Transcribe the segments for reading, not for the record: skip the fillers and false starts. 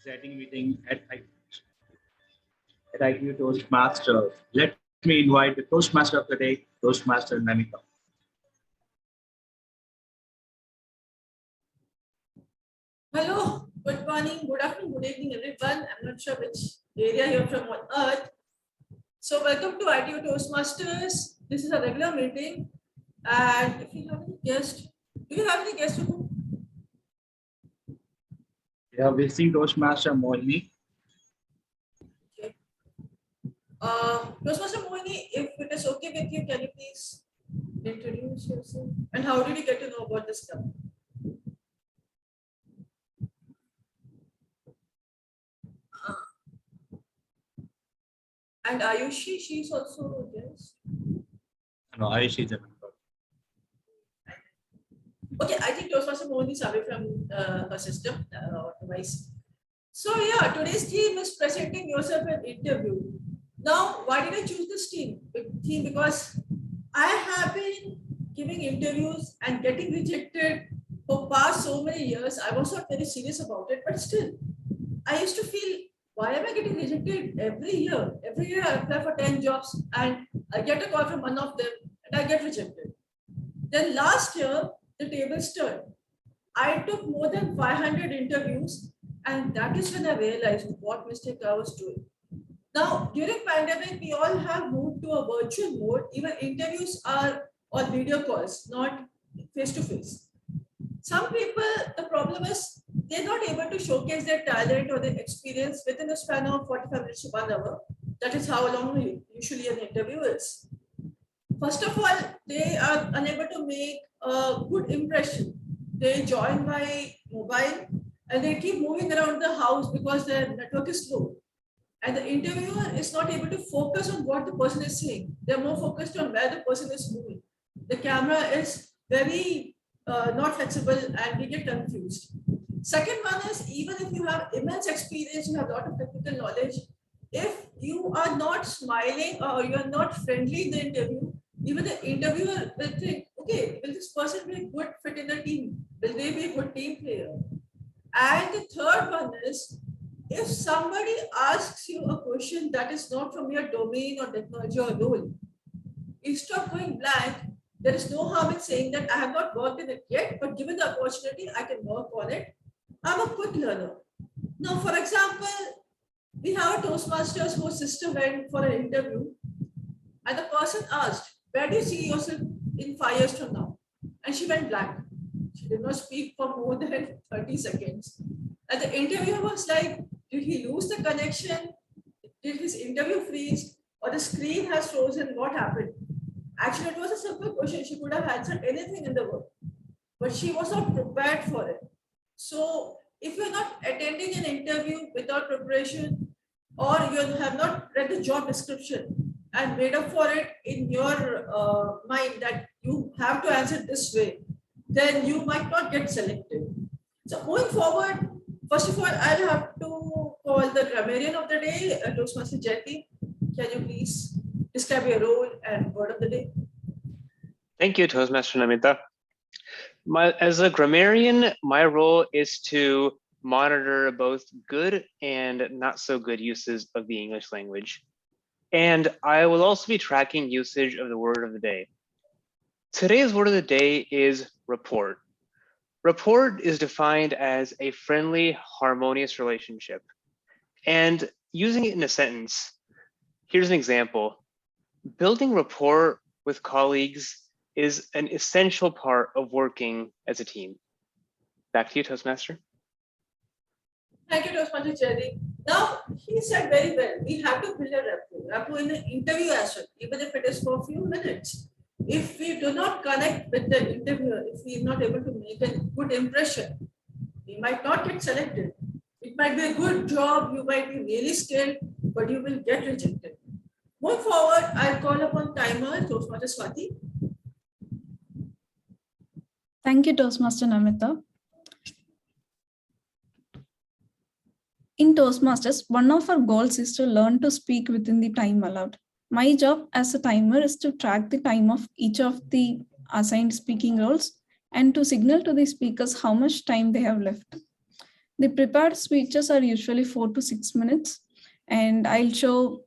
exciting meeting at IQ Toastmasters. Let me invite the Toastmaster of the day, Toastmaster Namitha. Hello, good morning, good afternoon, good evening, everyone. I'm not sure which area you're from on earth. So welcome to ITU Toastmasters. This is a regular meeting. And if you have any guests, do you have any guests? We are visiting Toastmaster Mohini. Okay. Toastmaster Mohini, if it is okay with you, can you please introduce yourself? And how did you get to know about this club? And Ayushi, she's also a guest. No, Ayushi is a member. Okay, I think Toastmaster Mohini is away from her system or device. So yeah, today's theme is presenting yourself an interview. Now, why did I choose this theme? Because I have been giving interviews and getting rejected for past so many years. I was not very serious about it, but still, I used to feel, why am I getting rejected every year? Every year I apply for 10 jobs and I get a call from one of them and I get rejected. Then last year, the tables turned. I took more than 500 interviews, and that is when I realized what mistake I was doing. Now, during pandemic, we all have moved to a virtual mode. Even interviews are on video calls, not face-to-face. Some people, the problem is they're not able to showcase their talent or their experience within a span of 45 minutes to 1 hour. That is how long usually an interview is. First of all, they are unable to make a good impression. They join by mobile and they keep moving around the house because their network is slow. And the interviewer is not able to focus on what the person is saying. They're more focused on where the person is moving. The camera is very not flexible and we get confused. Second one is, even if you have immense experience, you have a lot of technical knowledge, if you are not smiling or you are not friendly in the interview, even the interviewer will think, okay, will this person be a good fit in the team? Will they be a good team player? And the third one is, if somebody asks you a question that is not from your domain or technology or role, instead of going blank, there is no harm in saying that I have not worked in it yet, but given the opportunity, I can work on it. I'm a quick learner. Now, for example, we have a Toastmasters whose sister went for an interview, and the person asked, where do you see yourself in 5 years from now? And she went blank. She did not speak for more than 30 seconds. And the interviewer was like, did he lose the connection? Did his interview freeze? Or the screen has frozen? What happened? Actually, it was a simple question. She could have answered anything in the world, but she was not prepared for it. So if you're not attending an interview without preparation, or you have not read the job description and made up for it in your mind that you have to answer this way, then you might not get selected. So going forward, first of all, I'll have to call the grammarian of the day, Toastmaster Jyoti. Can you please describe your role and word of the day? Thank you, Toastmaster Namitha. As a grammarian, my role is to monitor both good and not so good uses of the English language. And I will also be tracking usage of the word of the day. Today's word of the day is report. Report is defined as a friendly, harmonious relationship. And using it in a sentence, here's an example. Building rapport with colleagues is an essential part of working as a team. Back to you, Toastmaster. Thank you, Toastmaster Jyoti. Now, he said very well, we have to build a rapport in an interview as well, even if it is for a few minutes. If we do not connect with the interviewer, if we are not able to make a good impression, we might not get selected. It might be a good job, you might be really skilled, but you will get rejected. Moving forward, I'll call upon timer, Toastmaster Swati. Thank you, Toastmaster Namitha. In Toastmasters, one of our goals is to learn to speak within the time allowed. My job as a timer is to track the time of each of the assigned speaking roles and to signal to the speakers how much time they have left. The prepared speeches are usually 4 to 6 minutes, and I'll show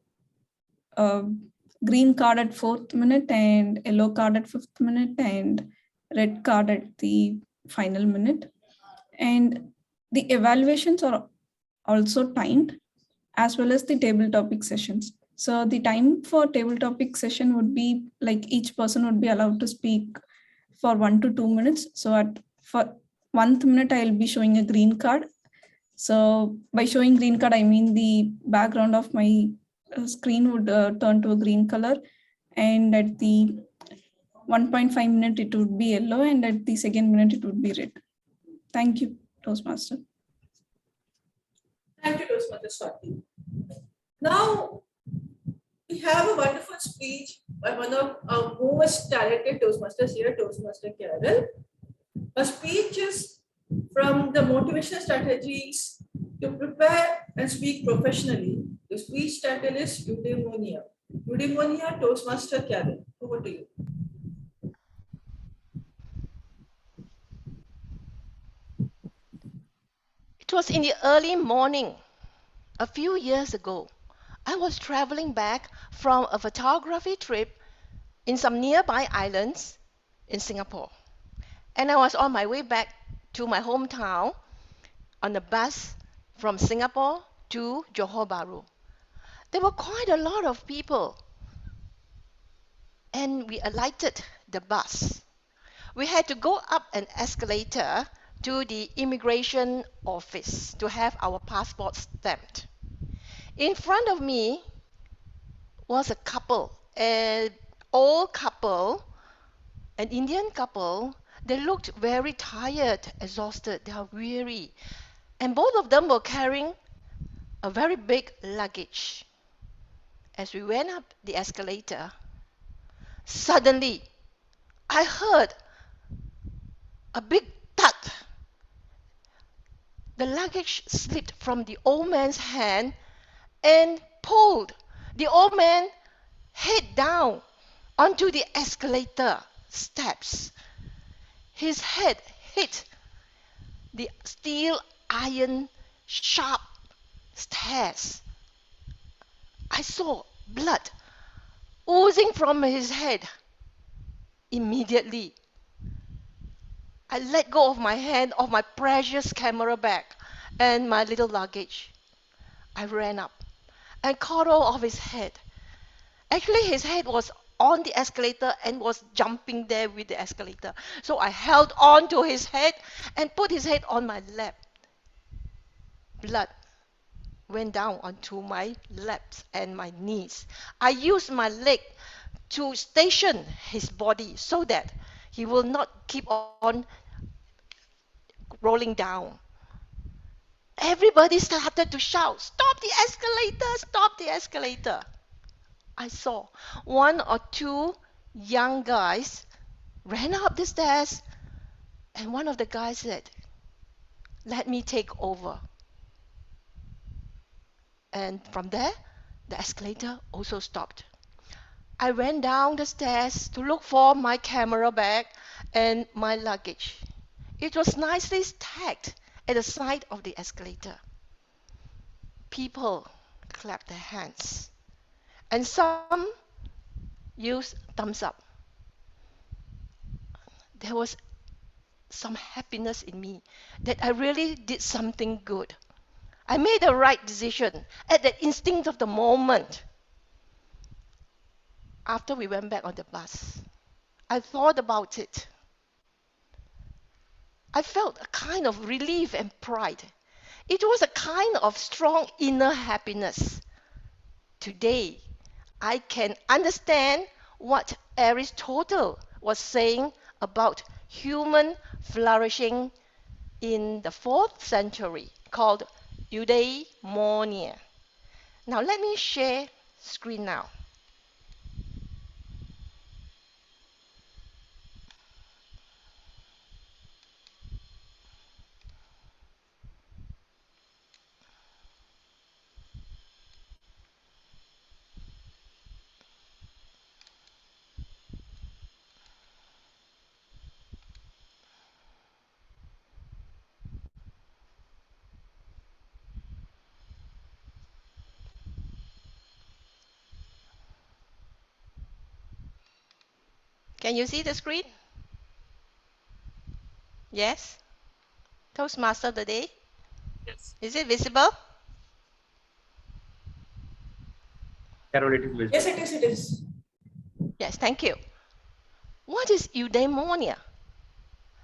green card at 4th minute and yellow card at 5th minute and red card at the final minute. And the evaluations are also timed, as well as the table topic sessions. So the time for table topic session would be like each person would be allowed to speak for 1 to 2 minutes. So for 1th minute, I'll be showing a green card. So by showing green card, I mean the background of my screen would turn to a green color, and at the 1.5 minute it would be yellow, and at the 2nd minute it would be red. Thank you, Toastmaster. Thank you, Toastmaster Swati. Now, we have a wonderful speech by one of our most talented Toastmasters here, Toastmaster Carol. A speech is from the motivational strategies to prepare and speak professionally. The speech title is Eudaimonia. Eudaimonia, Toastmaster Carol. Over to you. It was in the early morning. A few years ago, I was traveling back from a photography trip in some nearby islands in Singapore. And I was on my way back to my hometown on a bus from Singapore to Johor Bahru. There were quite a lot of people, and we alighted the bus. We had to go up an escalator to the immigration office to have our passports stamped. In front of me was a couple, an old couple, an Indian couple. They looked very tired, exhausted, they are weary. And both of them were carrying a very big luggage. As we went up the escalator, suddenly I heard a big thud. The luggage slipped from the old man's hand and pulled the old man head down onto the escalator steps. His head hit the steel iron sharp stairs. I saw blood oozing from his head. Immediately, I let go of my hand of my precious camera bag and my little luggage. I ran up and caught hold of his head. Actually, his head was on the escalator and was jumping there with the escalator. So I held on to his head and put his head on my lap. Blood went down onto my laps and my knees. I used my leg to station his body so that he will not keep on rolling down. Everybody started to shout, "Stop the escalator! Stop the escalator!" I saw one or two young guys ran up the stairs, and one of the guys said, "Let me take over." And from there, the escalator also stopped. I ran down the stairs to look for my camera bag and my luggage. It was nicely stacked at the side of the escalator. People clapped their hands, and some used thumbs up. There was some happiness in me that I really did something good. I made the right decision at the instinct of the moment. After we went back on the bus, I thought about it. I felt a kind of relief and pride. It was a kind of strong inner happiness. Today, I can understand what Aristotle was saying about human flourishing in the 4th century, called Eudaimonia. Now let me share screen now. Can you see the screen? Yes? Toastmaster today? Yes. Is it visible? Carol, it is visible. Yes, it is. It is. Yes, thank you. What is eudaimonia?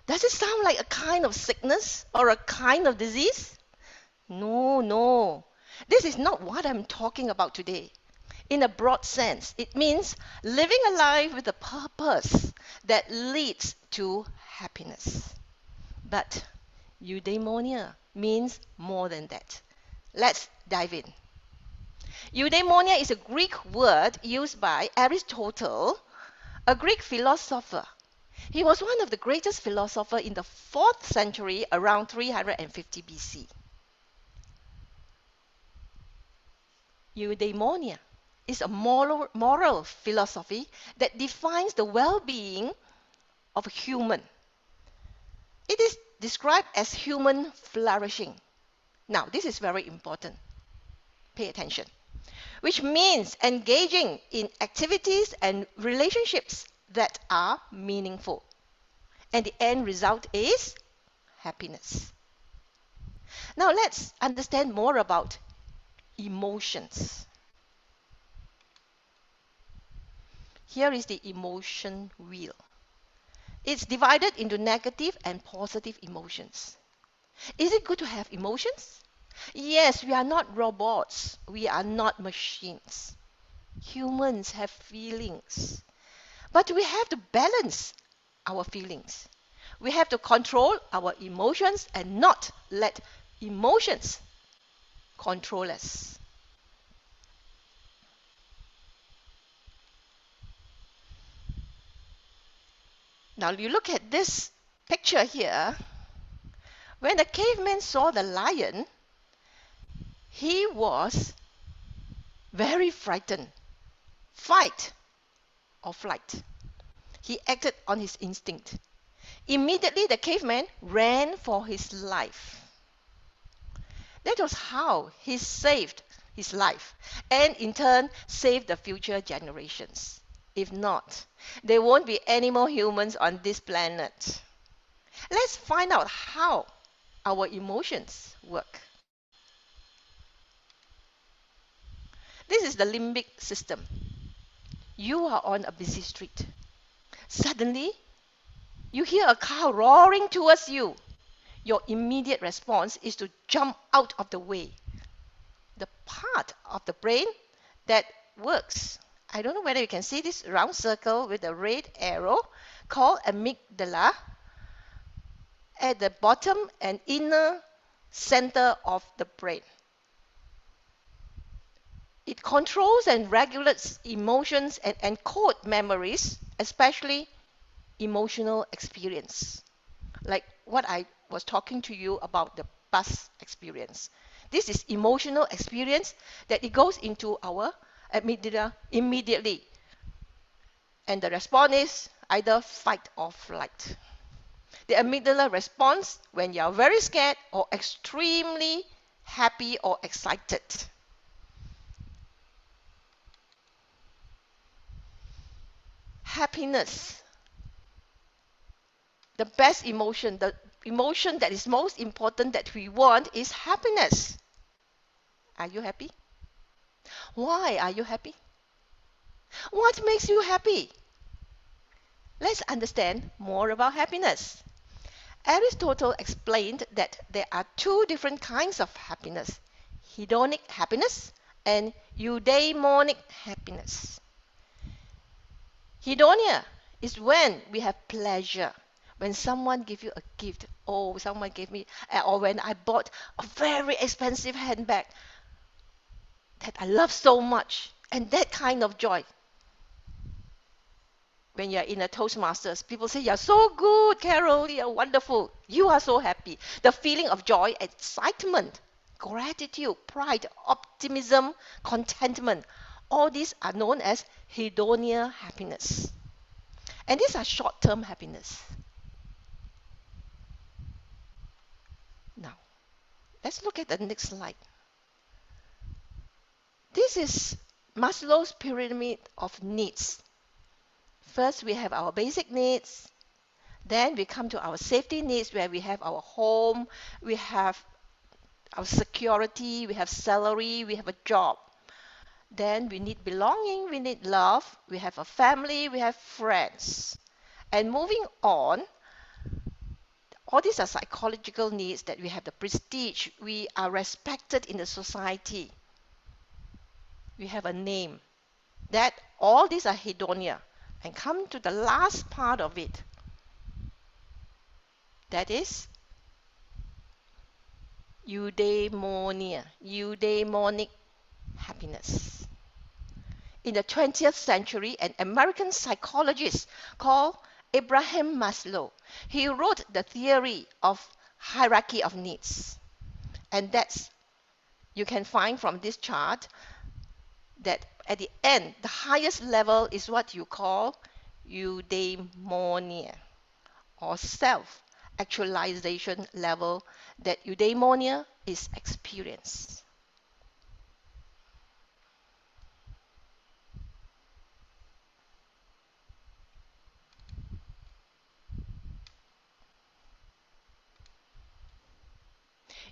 Does it sound like a kind of sickness or a kind of disease? No, no. This is not what I'm talking about today. In a broad sense, it means living a life with a purpose that leads to happiness. But eudaimonia means more than that. Let's dive in. Eudaimonia is a Greek word used by Aristotle, a Greek philosopher. He was one of the greatest philosophers in the 4th century, around 350 BC. Eudaimonia is a moral philosophy that defines the well-being of a human. It is described as human flourishing. Now, this is very important. Pay attention. Which means engaging in activities and relationships that are meaningful. And the end result is happiness. Now, let's understand more about emotions. Here is the emotion wheel. It's divided into negative and positive emotions. Is it good to have emotions? Yes, we are not robots. We are not machines. Humans have feelings. But we have to balance our feelings. We have to control our emotions and not let emotions control us. Now you look at this picture here. When the caveman saw the lion, he was very frightened. Fight or flight. He acted on his instinct. Immediately the caveman ran for his life. That was how he saved his life and in turn saved the future generations. If not, there won't be any more humans on this planet. Let's find out how our emotions work. This is the limbic system. You are on a busy street. Suddenly, you hear a car roaring towards you. Your immediate response is to jump out of the way. The part of the brain that works, I don't know whether you can see this round circle with a red arrow, called amygdala, at the bottom and inner center of the brain. It controls and regulates emotions and encodes memories, especially emotional experience. Like what I was talking to you about the bus experience. This is emotional experience that it goes into our amygdala immediately. And the response is either fight or flight. The amygdala responds when you are very scared or extremely happy or excited. Happiness. The best emotion, the emotion that is most important that we want is happiness. Are you happy? Why are you happy? What makes you happy? Let's understand more about happiness. Aristotle explained that there are two different kinds of happiness: hedonic happiness and eudaimonic happiness. Hedonia is when we have pleasure. When someone gives you a gift, oh, someone gave me, or when I bought a very expensive handbag that I love so much, and that kind of joy. When you're in a Toastmasters, people say, "You're so good, Carol, you're wonderful." You are so happy. The feeling of joy, excitement, gratitude, pride, optimism, contentment, all these are known as hedonia happiness. And these are short-term happiness. Now, let's look at the next slide. This is Maslow's pyramid of needs. First, we have our basic needs. Then we come to our safety needs, where we have our home, we have our security, we have salary, we have a job. Then we need belonging, we need love, we have a family, we have friends. And moving on, all these are psychological needs, that we have the prestige, we are respected in the society, we have a name. That all these are hedonia. And come to the last part of it. That is eudaimonia, eudaimonic happiness. In the 20th century, an American psychologist called Abraham Maslow, he wrote the theory of hierarchy of needs. And that's, you can find from this chart, that at the end, the highest level is what you call eudaimonia, or self-actualization level, that eudaimonia is experienced.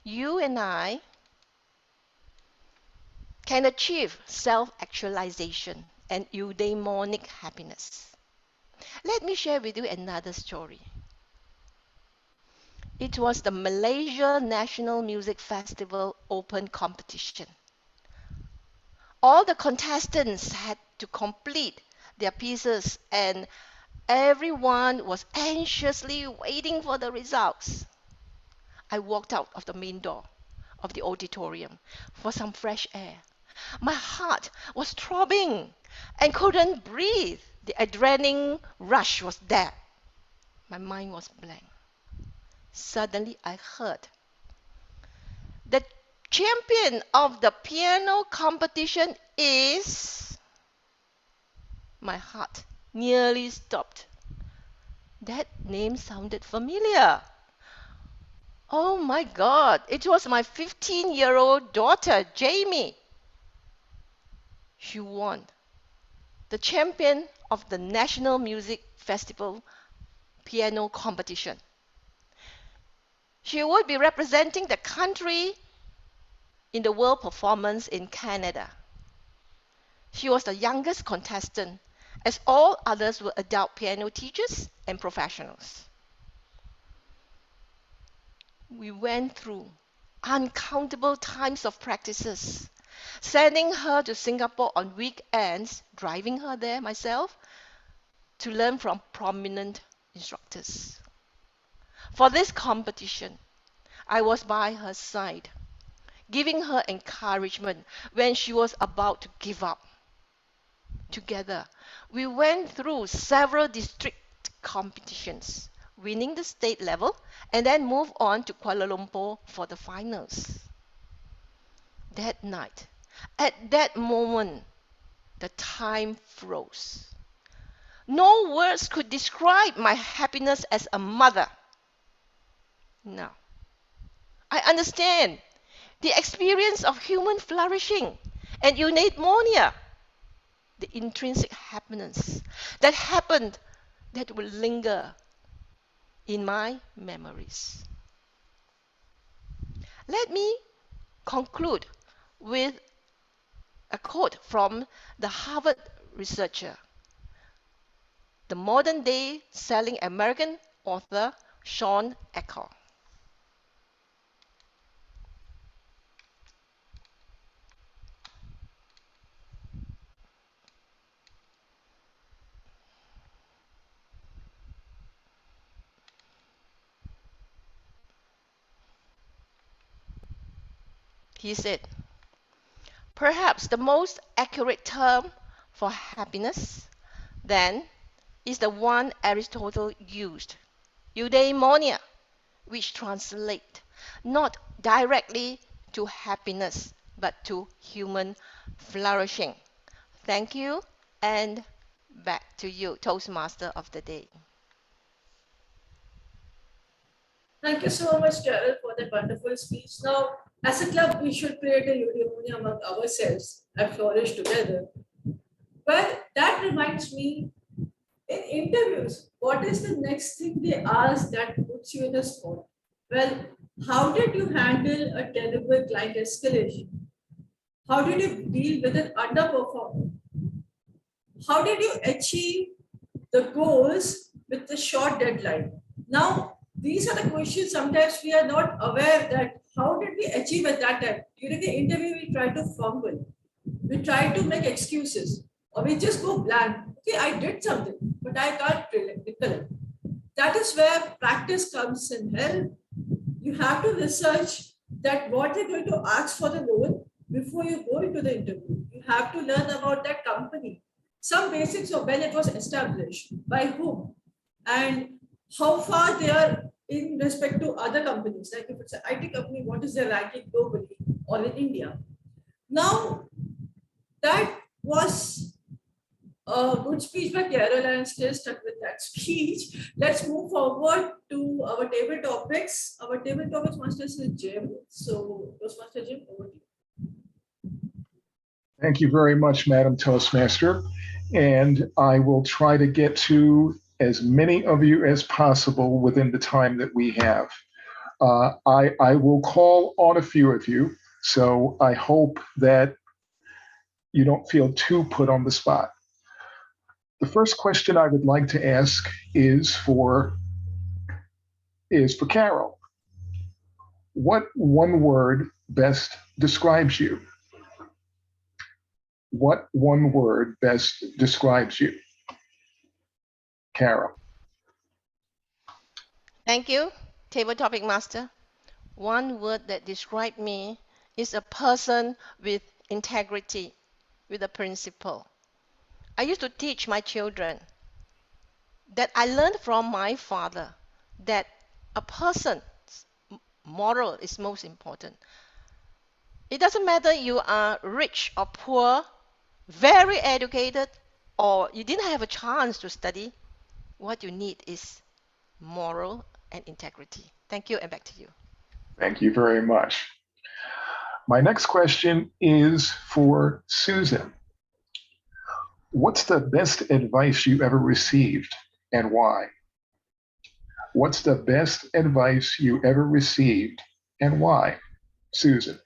You and I can achieve self-actualization and eudaimonic happiness. Let me share with you another story. It was the Malaysia National Music Festival Open Competition. All the contestants had to complete their pieces, and everyone was anxiously waiting for the results. I walked out of the main door of the auditorium for some fresh air. My heart was throbbing and couldn't breathe. The adrenaline rush was there. My mind was blank. Suddenly I heard, the champion of the piano competition is... My heart nearly stopped. That name sounded familiar. Oh my God, it was my 15-year-old daughter, Jamie. She won the champion of the National Music Festival piano competition. She would be representing the country in the world performance in Canada. She was the youngest contestant, as all others were adult piano teachers and professionals. We went through uncountable times of practices, sending her to Singapore on weekends, driving her there myself, to learn from prominent instructors. For this competition, I was by her side, giving her encouragement when she was about to give up. Together, we went through several district competitions, winning the state level, and then moved on to Kuala Lumpur for the finals. That night, at that moment, the time froze. No words could describe my happiness as a mother. Now, I understand the experience of human flourishing and eudaimonia, the intrinsic happiness that happened, that will linger in my memories. Let me conclude with a quote from the Harvard researcher, the modern-day selling American author Shawn Achor. He said, perhaps the most accurate term for happiness, then, is the one Aristotle used, eudaimonia, which translates not directly to happiness, but to human flourishing. Thank you, and back to you, Toastmaster of the day. Thank you so much, Carol, for that wonderful speech. Now, as a club, we should create a eudaimonia among ourselves and flourish together. Well, that reminds me in interviews, what is the next thing they ask that puts you in the spot? Well, how did you handle a terrible client escalation? How did you deal with an underperformer? How did you achieve the goals with the short deadline? Now, these are the questions sometimes we are not aware that how did we achieve at that time? During the interview, we try to fumble. We try to make excuses or we just go blank. Okay, I did something, but I can't recollect. That is where practice comes in help. You have to research that what they're going to ask for the role before you go into the interview. You have to learn about that company, some basics of when it was established, by whom, and how far they are in respect to other companies. Like if it's an IT company, what is their ranking globally or in India? Now, that was a good speech by Carol, and I'm still stuck with that speech. Let's move forward to our table topics. Our table topics master is Jim. So, Toastmaster Jim, over to you. Thank you very much, Madam Toastmaster. And I will try to get to as many of you as possible within the time that we have. I will call on a few of you, so I hope that you don't feel too put on the spot. The first question I would like to ask is for Carol. What one word best describes you? What one word best describes you? Carol. Thank you, table topic master. One word that describes me is a person with integrity, with a principle. I used to teach my children that I learned from my father that a person's moral is most important. It doesn't matter you are rich or poor, very educated, or you didn't have a chance to study. What you need is moral and integrity. Thank you, and back to you. Thank you very much. My next question is for Susan. What's the best advice you ever received and why? What's the best advice you ever received and why? Susan.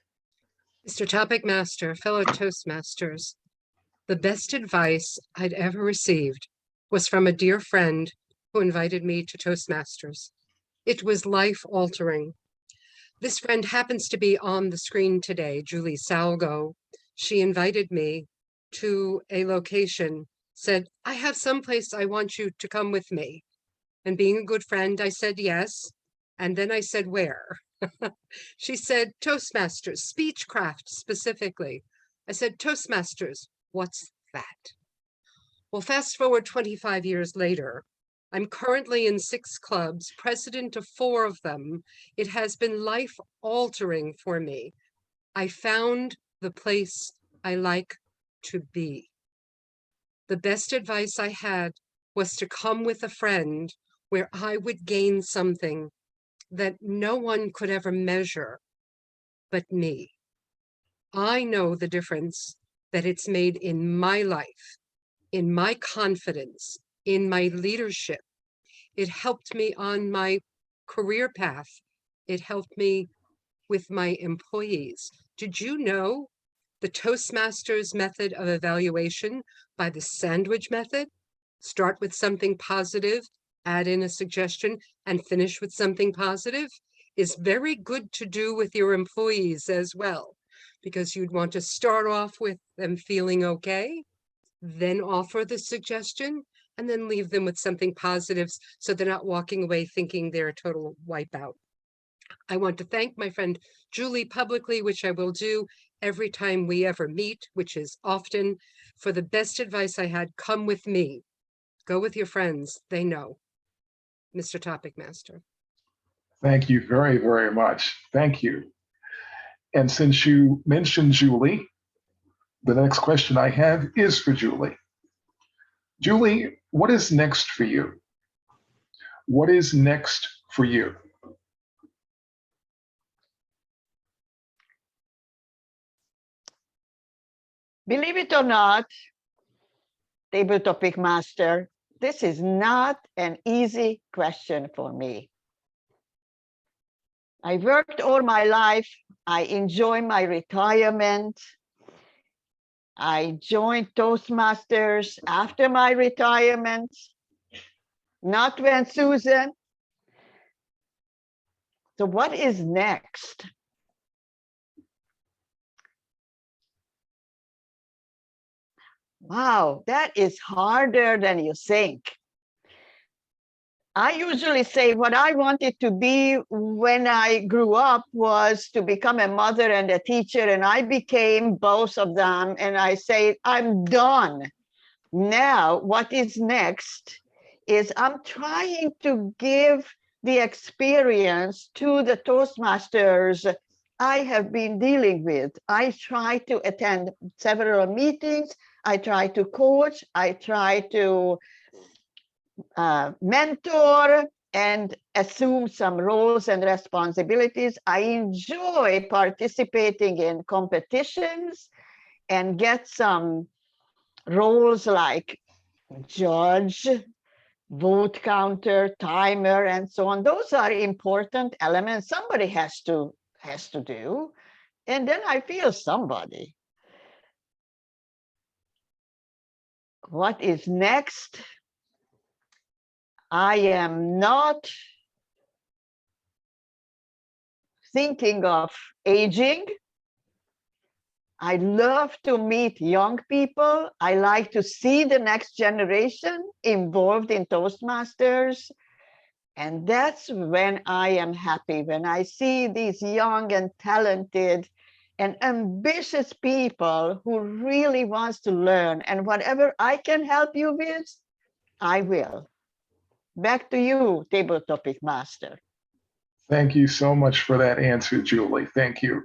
Mr. Topic Master, fellow Toastmasters, the best advice I'd ever received was from a dear friend who invited me to Toastmasters. It was life-altering. This friend happens to be on the screen today, Julie Salgo. She invited me to a location, said, I have someplace I want you to come with me. And being a good friend, I said yes. And then I said, where? She said, Toastmasters, speechcraft specifically. I said, Toastmasters, what's that? Well, fast forward 25 years later, I'm currently in 6 clubs, president of 4 of them. It has been life-altering for me. I found the place I like to be. The best advice I had was to come with a friend where I would gain something that no one could ever measure but me. I know the difference that it's made in my life, in my confidence, in my leadership. It helped me on my career path. It helped me with my employees. Did you know the Toastmasters method of evaluation by the sandwich method? Start with something positive, add in a suggestion, and finish with something positive is very good to do with your employees as well, because you'd want to start off with them feeling okay, then offer the suggestion, and then leave them with something positive so they're not walking away thinking they're a total wipeout. I want to thank my friend Julie publicly, which I will do every time we ever meet, which is often, for the best advice I had. Come with me. Go with your friends. They know. Mr. Topic Master. Thank you very, very much. Thank you. And since you mentioned Julie, the next question I have is for Julie. Julie, what is next for you? What is next for you? Believe it or not, table topic master, this is not an easy question for me. I worked all my life. I enjoy my retirement. I joined Toastmasters after my retirement, not when Susan. So what is next? Wow, that is harder than you think. I usually say what I wanted to be when I grew up was to become a mother and a teacher, and I became both of them. And I say, I'm done. Now, what is next is I'm trying to give the experience to the Toastmasters I have been dealing with. I try to attend several meetings. I try to coach. I try to mentor and assume some roles and responsibilities. I enjoy participating in competitions and get some roles like judge, vote counter, timer, and so on. Those are important elements somebody has to do. And then I feel somebody. What is next? I am not thinking of aging. I love to meet young people. I like to see the next generation involved in Toastmasters. And that's when I am happy, when I see these young and talented and ambitious people who really wants to learn. And whatever I can help you with, I will. Back to you, Table Topic Master. Thank you so much for that answer, Julie. Thank you.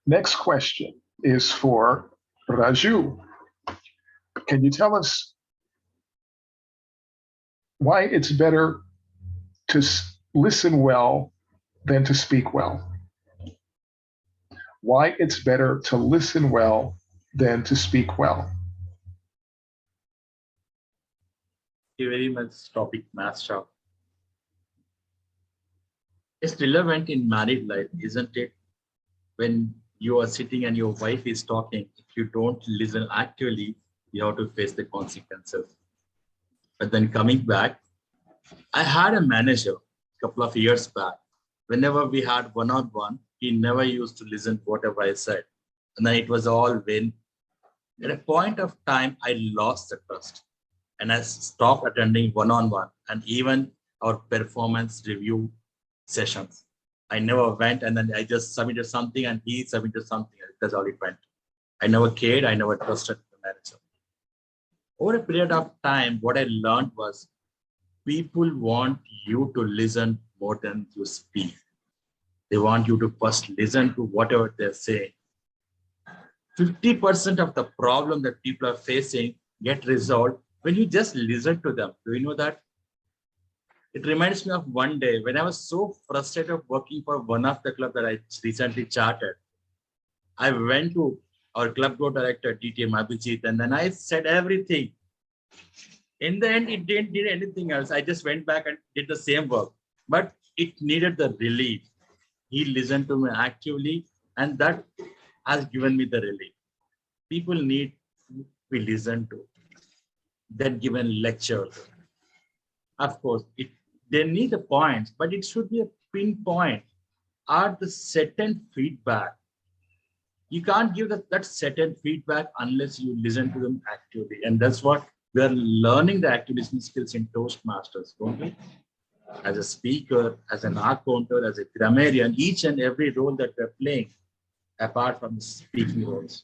Next question is for Raju. Can you tell us why it's better to listen well than to speak well? Why it's better to listen well than to speak well? Thank you very much, Topic Master. It's relevant in married life, isn't it? When you are sitting and your wife is talking, if you don't listen actively, you have to face the consequences. But then coming back, I had a manager a couple of years back. Whenever we had one-on-one, he never used to listen to whatever I said. And then it was all win. At a point of time, I lost the trust. And I stopped attending one-on-one and even our performance review sessions. I never went, and then I just submitted something and he submitted something. That's all it went. I never cared. I never trusted the manager. Over a period of time, what I learned was people want you to listen more than you speak. They want you to first listen to whatever they're saying. 50% of the problem that people are facing get resolved when you just listen to them. Do you know that? It reminds me of one day when I was so frustrated working for one of the clubs that I recently charted. I went to our club board director, DTM Abhijit, and then I said everything. In the end, it didn't need anything else. I just went back and did the same work, but it needed the relief. He listened to me actively, and that has given me the relief. People need to be listened to, then given lectures. Of course, they need the points, but it should be a pinpoint or the certain feedback. You can't give that certain feedback unless you listen to them actively. And that's what we are learning, the active listening skills in Toastmasters, don't we? As a speaker, as an accountant, as a grammarian, each and every role that we're playing, apart from the speaking roles.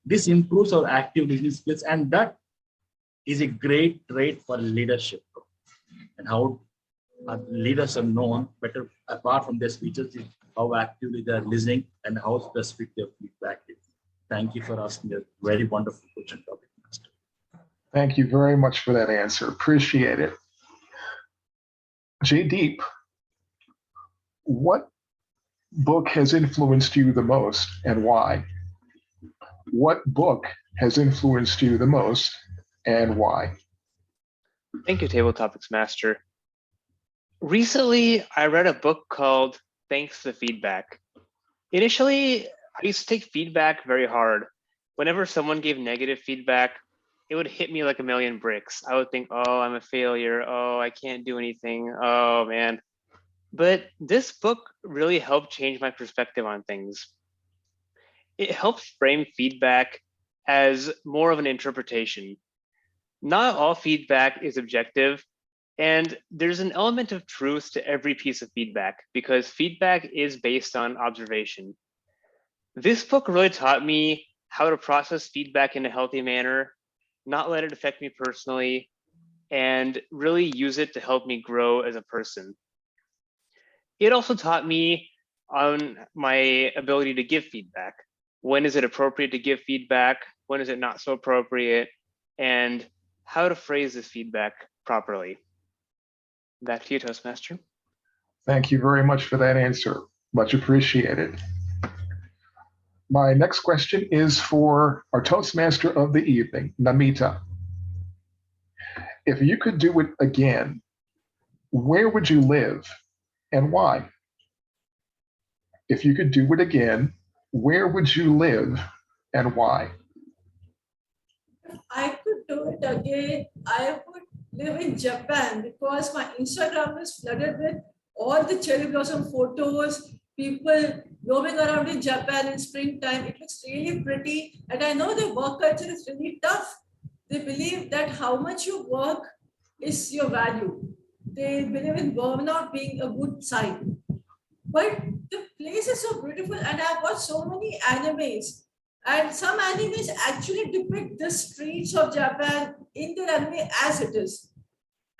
This improves our active listening skills, and that is a great trait for leadership. And how leaders are known better apart from their speeches is how actively they're listening and how specific their feedback is. Thank you for asking a very wonderful question, Topic Master. Thank you very much for that answer. Appreciate it. Jaydeep, what book has influenced you the most and why? What book has influenced you the most and why? Thank you, Table Topics Master. Recently, I read a book called Thanks for the Feedback. Initially, I used to take feedback very hard. Whenever someone gave negative feedback, it would hit me like a million bricks. I would think, oh, I'm a failure. Oh, I can't do anything. Oh, man. But this book really helped change my perspective on things. It helps frame feedback as more of an interpretation. Not all feedback is objective, and there's an element of truth to every piece of feedback because feedback is based on observation. This book really taught me how to process feedback in a healthy manner, not let it affect me personally, and really use it to help me grow as a person. It also taught me on my ability to give feedback. When is it appropriate to give feedback? When is it not so appropriate? And how to phrase this feedback properly. Back to you, Toastmaster. Thank you very much for that answer. Much appreciated. My next question is for our Toastmaster of the evening, Namitha. If you could do it again, where would you live and why? If you could do it again, where would you live and why? If I could do it again, I would live in Japan because my Instagram is flooded with all the cherry blossom photos, people roaming around in Japan in springtime. It looks really pretty. And I know the work culture is really tough. They believe that how much you work is your value. They believe in burnout being a good sign. But the place is so beautiful, and I've watched so many animes. And some animes actually depict the streets of Japan in their anime as it is.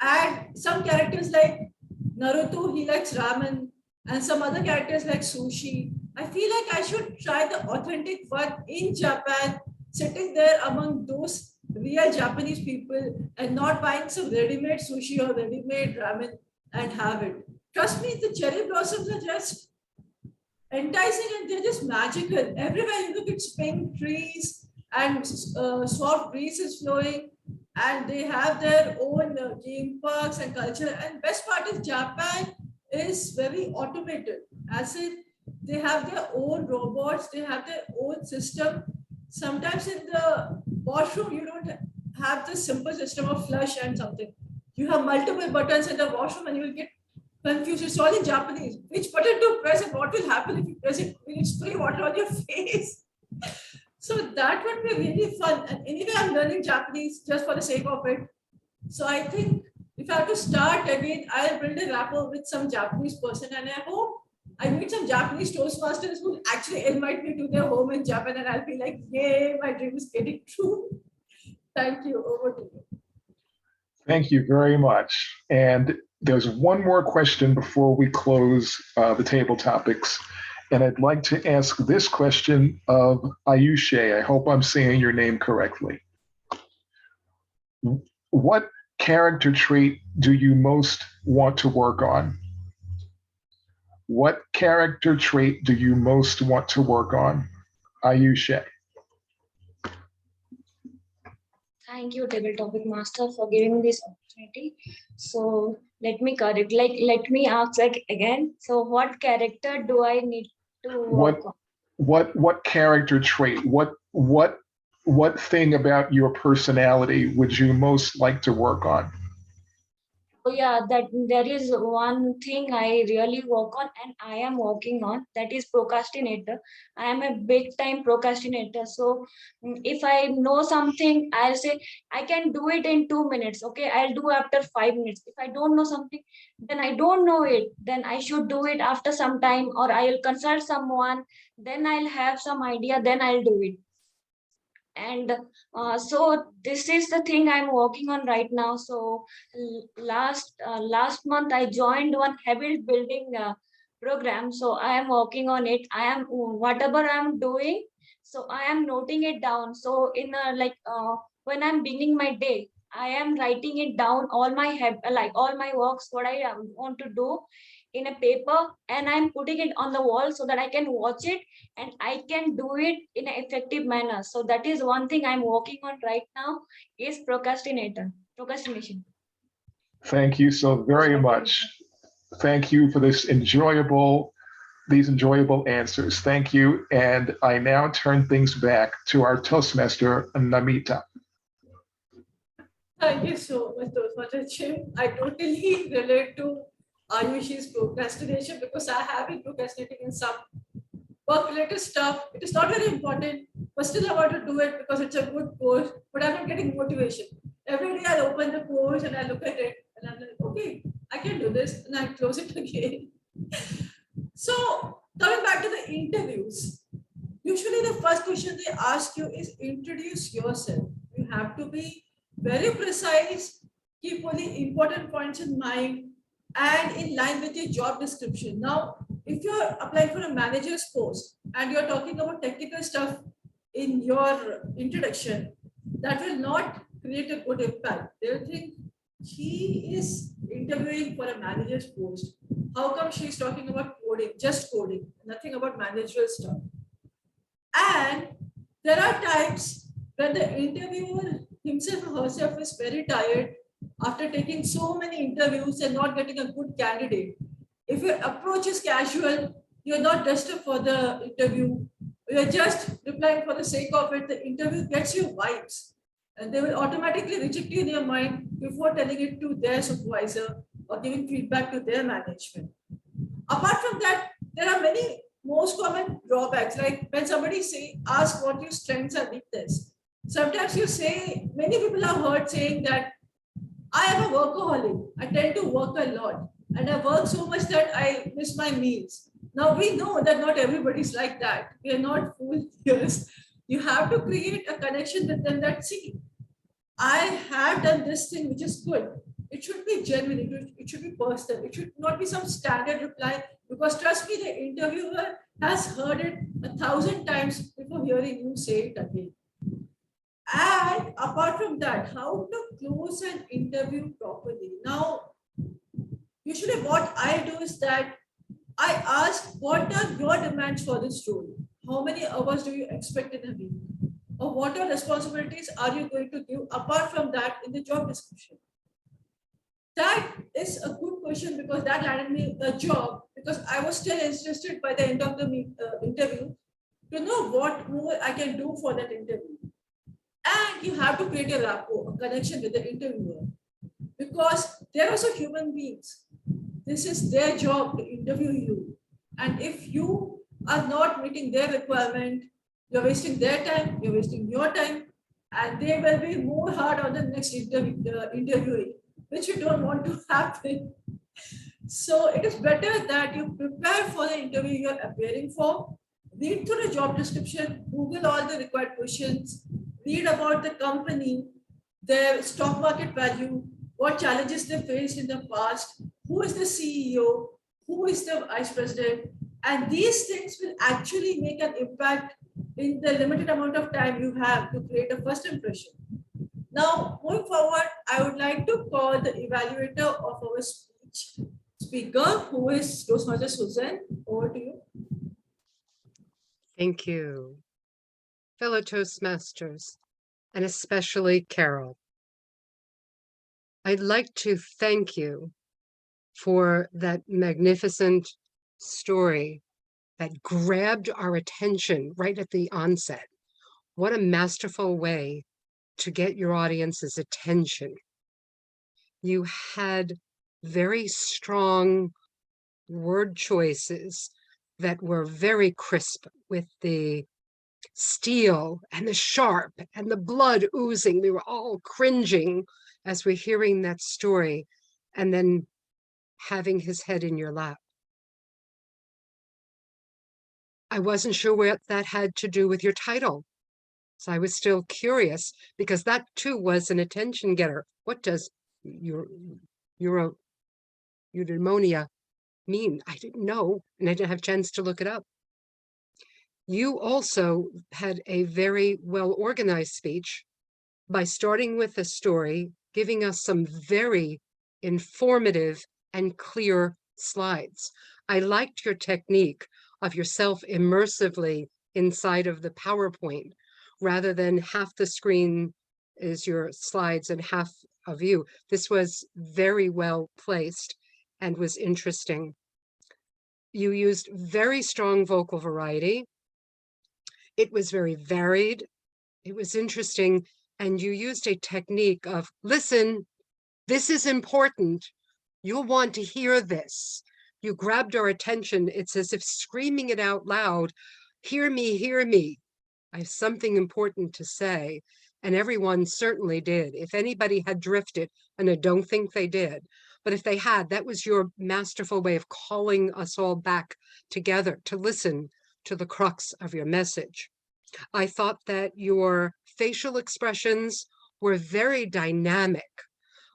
And some characters like Naruto, he likes ramen, and some other characters like sushi. I feel like I should try the authentic one in Japan, sitting there among those real Japanese people and not buying some ready-made sushi or ready-made ramen and have it. Trust me, the cherry blossoms are just enticing and they're just magical. Everywhere you look, it's pink trees and soft breezes flowing, and they have their own theme parks and culture. And best part is Japan is very automated, as in they have their own robots, they have their own system. Sometimes in the washroom, you don't have the simple system of flush and something. You have multiple buttons in the washroom and you will get confused. It's all in Japanese. Which button to press and what will happen if you press it? Will it spray water on your face? So that would be really fun. And anyway, I'm learning Japanese just for the sake of it. So I think if I have to start again, I'll build a rapport with some Japanese person, and I hope I meet some Japanese Toastmasters who actually invite me to their home in Japan, and I'll be like, yay, my dream is getting true. Thank you. Over to you. Thank you very much. And there's one more question before we close the table topics. And I'd like to ask this question of Ayushe. I hope I'm saying your name correctly. What character trait do you most want to work on? What character trait do you most want to work on? Ayushe. Thank you, Table Topic Master, for giving this opportunity. So let me correct, let me ask again. So what character do I need to work on? What character trait? What thing about your personality would you most like to work on? Oh yeah, that there is one thing I really work on and I am working on, that is procrastinator. I am a big time procrastinator. So if I know something, I'll say I can do it in 2 minutes. Okay, I'll do after 5 minutes. If I don't know something, then I don't know it. Then I should do it after some time, or I'll consult someone. Then I'll have some idea. Then I'll do it. And so this is the thing I'm working on right now. So last month I joined one habit building program. So I am working on it. I am whatever I'm doing, so I am noting it down. So in when I'm beginning my day, I am writing it down, all my all my works, what I want to do in a paper, and I'm putting it on the wall so that I can watch it and I can do it in an effective manner. So that is one thing I'm working on right now, is procrastination. Thank you so very much. Thank you for these enjoyable answers. Thank you. And I now turn things back to our Toastmaster, Namitha. Thank you so much, Toastmaster Jim. I totally relate to Ayushi's procrastination because I have been procrastinating in some work-related stuff. It is not very important, but still I want to do it because it's a good course, but I'm not getting motivation. Every day I open the course and I look at it and I'm like, okay, I can do this, and I close it again. So coming back to the interviews, usually the first question they ask you is introduce yourself. You have to be very precise, keep only important points in mind, and in line with your job description. Now, if you're applying for a manager's post and you're talking about technical stuff in your introduction, that will not create a good impact. They'll think she is interviewing for a manager's post. How come she's talking about coding, just coding, nothing about managerial stuff? And there are times when the interviewer himself or herself is very tired after taking so many interviews and not getting a good candidate. If your approach is casual, you're not dressed up for the interview, you're just replying for the sake of it, the interview gets you vibes. And they will automatically reject you in your mind before telling it to their supervisor or giving feedback to their management. Apart from that, there are many most common drawbacks, like when somebody ask what your strengths and weaknesses. Sometimes you say, many people are heard saying that I am a workaholic. I tend to work a lot and I work so much that I miss my meals. Now we know that not everybody's like that. We are not fools. You have to create a connection with them that, see, I have done this thing which is good. It should be genuine, it should be personal. It should not be some standard reply, because trust me, the interviewer has heard it 1,000 times before hearing you say it again. And apart from that, how to close an interview properly. Now, usually what I do is that I ask, what are your demands for this role? How many hours do you expect in a week? Or what are responsibilities are you going to give apart from that in the job description? That is a good question, because that landed me a job, because I was still interested by the end of the interview to know what more I can do for that interview. And you have to create a rapport, a connection with the interviewer, because they're also human beings. This is their job to interview you. And if you are not meeting their requirement, you're wasting their time, you're wasting your time, and they will be more hard on the next interviewing, which you don't want to happen. So it is better that you prepare for the interview you're appearing for, read through the job description, Google all the required questions, read about the company, their stock market value, what challenges they faced in the past, who is the CEO, who is the vice president, and these things will actually make an impact in the limited amount of time you have to create a first impression. Now, moving forward, I would like to call the evaluator of our speaker, who is Toastmaster Susan. Over to you. Thank you. Fellow Toastmasters, and especially Carol, I'd like to thank you for that magnificent story that grabbed our attention right at the onset. What a masterful way to get your audience's attention. You had very strong word choices that were very crisp, with the steel and the sharp and the blood oozing. We were all cringing as we're hearing that story, and then having his head in your lap. I wasn't sure what that had to do with your title. So I was still curious, because that too was an attention getter. What does Eudaimonia mean? I didn't know, and I didn't have a chance to look it up. You also had a very well-organized speech by starting with a story, giving us some very informative and clear slides. I liked your technique of yourself immersively inside of the PowerPoint, rather than half the screen is your slides and half of you. This was very well placed and was interesting. You used very strong vocal variety. It was very varied. It was interesting. And you used a technique of, listen, this is important. You'll want to hear this. You grabbed our attention. It's as if screaming it out loud. Hear me, hear me. I have something important to say. And everyone certainly did. If anybody had drifted, and I don't think they did, but if they had, that was your masterful way of calling us all back together to listen to the crux of your message. I thought that your facial expressions were very dynamic.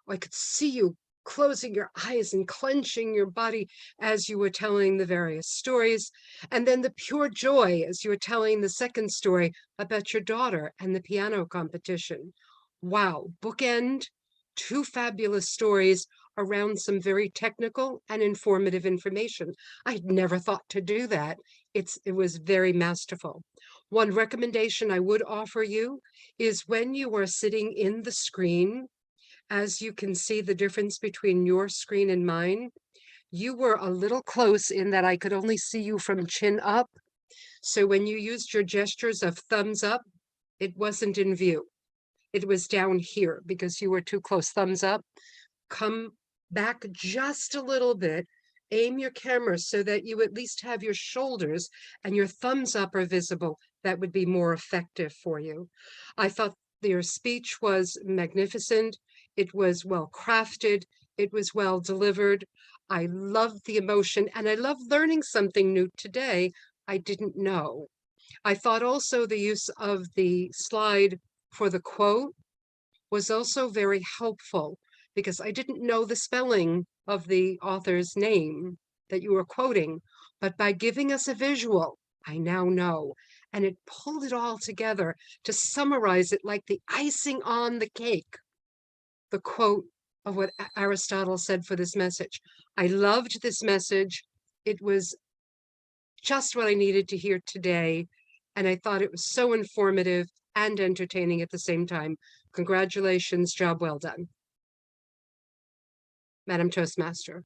I could see you closing your eyes and clenching your body as you were telling the various stories. And then the pure joy as you were telling the second story about your daughter and the piano competition. Wow, bookend, two fabulous stories around some very technical and informative information. I'd never thought to do that. It was very masterful. One recommendation I would offer you is when you are sitting in the screen, as you can see the difference between your screen and mine, you were a little close in that I could only see you from chin up. So when you used your gestures of thumbs up, it wasn't in view. It was down here because you were too close. Thumbs up. Come back just a little bit. Aim your camera so that you at least have your shoulders and your thumbs up are visible. That would be more effective for you. I thought your speech was magnificent. It was well crafted. It was well delivered. I loved the emotion and I loved learning something new today I didn't know. I thought also the use of the slide for the quote was also very helpful because I didn't know the spelling of the author's name that you were quoting, but by giving us a visual, I now know. And it pulled it all together to summarize it like the icing on the cake, the quote of what Aristotle said for this message. I loved this message. It was just what I needed to hear today. And I thought it was so informative and entertaining at the same time. Congratulations, job well done. Madam Toastmaster.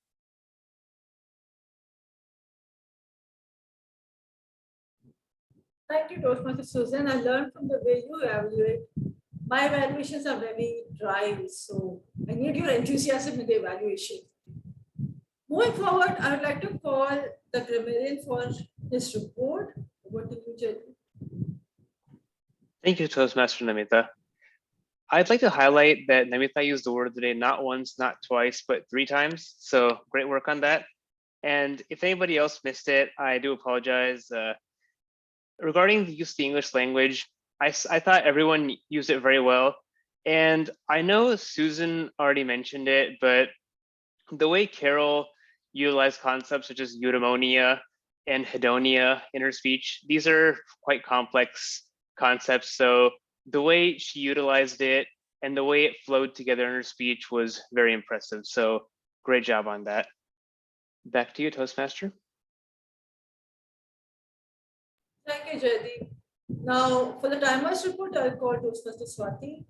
Thank you, Toastmaster Susan. I learned from the way you evaluate. My evaluations are very dry, so I need your enthusiasm in the evaluation. Moving forward, I would like to call the grammarian for his report. What did you tell? Thank you, Toastmaster Namitha. I'd like to highlight that Namitha used the word of the day not once, not twice, but 3 times. So great work on that. And if anybody else missed it, I do apologize. Regarding the use of the English language, I thought everyone used it very well. And I know Susan already mentioned it, but the way Carol utilized concepts such as Eudaimonia and hedonia in her speech, these are quite complex concepts. So the way she utilized it and the way it flowed together in her speech was very impressive. So great job on that. Back to you, Toastmaster. Thank you, Jaydeep. Now, for the timers report, I'll call Toastmaster Swati.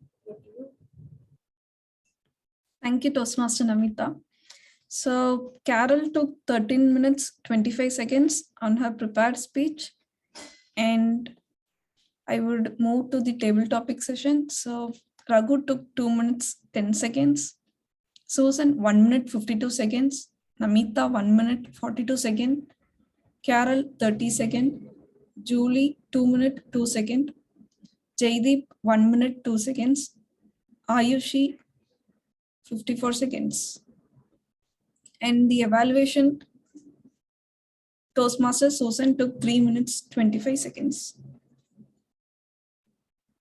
Thank you, Toastmaster Namitha. So Carol took 13 minutes, 25 seconds on her prepared speech. And I would move to the table topic session. So Raghu took 2 minutes, 10 seconds. Susan, 1 minute, 52 seconds. Namitha, 1 minute, 42 seconds. Carol, 30 seconds. Julie, 2 minutes, 2 seconds. Jaydeep, 1 minute, 2 seconds. Ayushi, 54 seconds. And the evaluation, Toastmaster Susan took 3 minutes, 25 seconds.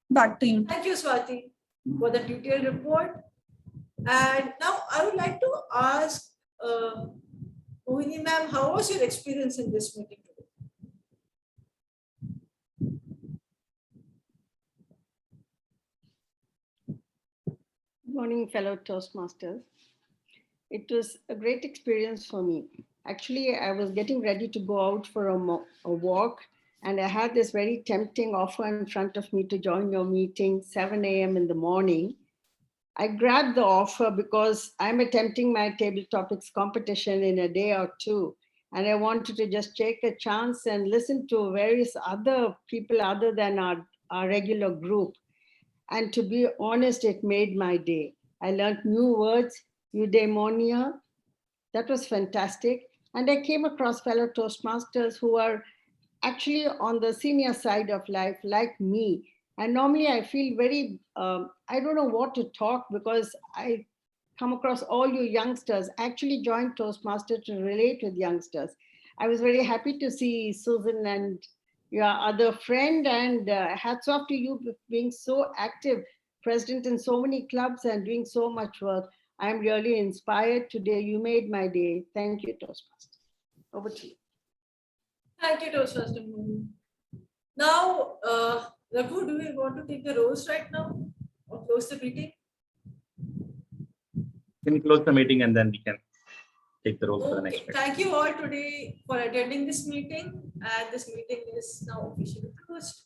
Back to you. Thank you, Swati, for the detailed report. And now I would like to ask Mohini ma'am, how was your experience in this meeting today? Good morning, fellow Toastmasters. It was a great experience for me. Actually, I was getting ready to go out for a walk, and I had this very tempting offer in front of me to join your meeting 7 a.m. in the morning. I grabbed the offer because I'm attempting my table topics competition in a day or two. And I wanted to just take a chance and listen to various other people other than our regular group. And to be honest, it made my day. I learned new words, Eudaimonia. That was fantastic. And I came across fellow Toastmasters who are actually on the senior side of life, like me. And normally I feel very, I don't know what to talk because I come across all you youngsters. I actually joined Toastmaster to relate with youngsters. I was very happy to see Susan and your other friend, and hats off to you for being so active, president in so many clubs and doing so much work. I'm really inspired today. You made my day. Thank you, Toastmaster. Over to you. Thank you, Toastmaster. Now, Raghu, do we want to take the roles right now or close the meeting? Can you close the meeting and then we can take the roll for the next Okay, meeting. thank you all today for attending this meeting, and this meeting is now officially closed.